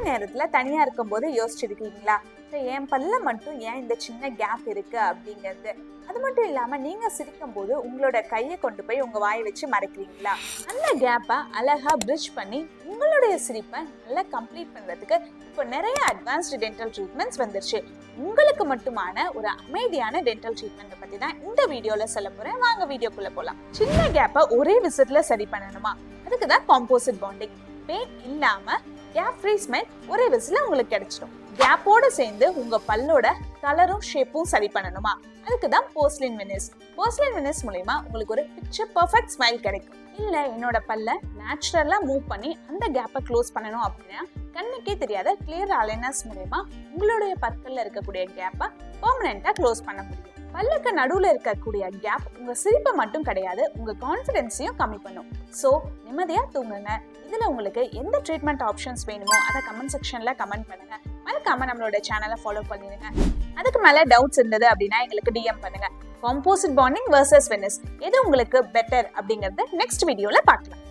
நேரத்துல தனியா இருக்கும்போது யோசிச்சிருக்கீங்களா, என் பல்ல மட்டும் ஏன் இந்த சின்ன கேப் இருக்கு அப்படிங்கிறது. அது மட்டும் இல்லாம நீங்க சிரிக்கும் போது உங்களோட கையை கொண்டு போய் உங்க வாயை வச்சு மறைக்கிறீங்களா? அந்த கேப்பை அழகா பிரிட்ஜ் பண்ணி உங்களுடைய சிரிப்பை நல்லா கம்ப்ளீட் பண்றதுக்கு இப்போ நிறைய அட்வான்ஸ்டு டென்டல் ட்ரீட்மெண்ட்ஸ் வந்துருச்சு. உங்களுக்கு மட்டுமான ஒரு அமைதியான டென்டல் ட்ரீட்மெண்ட் பத்தி தான் இந்த வீடியோல சொல்ல போறேன். வாங்க வீடியோக்குள்ள போலாம். சின்ன கேப்பை ஒரே விசிட்ல சரி பண்ணணுமா? அதுக்கு தான் காம்போசிட் பாண்டிங். பெயின் இல்லாம கேப் ஃப்ரீ ஸ்மைல் ஒரே விசிட்ல உங்களுக்கு கிடைச்சிடும். கேப்போட சேர்ந்து உங்க பல்லோட கலரும் ஷேப்பும் சரி பண்ணணுமா? அதுக்கு தான் போர்சிலின் வெனிஸ். போர்சிலின் வெனிஸ் மூலமா உங்களுக்கு ஒரு பிக்சர் பெர்ஃபெக்ட் ஸ்மைல் கிடைக்கும். இல்ல என்னோட பல்ல நேச்சுரலா மூவ் பண்ணி அந்த கேப்பை க்ளோஸ் பண்ணணும் அப்படின்னா கண்ணுக்கே தெரியாத கிளியர் அலைனர்ஸ் மூலமா உங்களுடைய பற்கள்ல இருக்கக்கூடிய கேப்பை பெர்மனண்டா க்ளோஸ் பண்ண முடியும். பல்லுக்கு நடுவுல இருக்கக்கூடிய கேப் உங்க சிரிப்பை மட்டும் கிடையாது, உங்க கான்ஃபிடன்ஸையும் கம்மி பண்ணும். சோ நிம்மதியா தூங்குங்க. இதுல உங்களுக்கு எந்த ட்ரீட்மெண்ட் ஆப்ஷன்ஸ் வேணுமோ அதை கமெண்ட் செக்ஷன்ல கமெண்ட் பண்ணுங்க. மறக்காம நம்மளோட சேனலை ஃபாலோ பண்ணிடுங்க. அதுக்கு மேல டவுட்ஸ் இருந்தது அப்படின்னா எங்களுக்கு டிஎம் பண்ணுங்க. காம்போசிட் பாண்டிங் வர்சஸ் வெனிஸ் எது உங்களுக்கு பெட்டர் அப்படிங்கறத நெக்ஸ்ட் வீடியோல பார்க்கலாம்.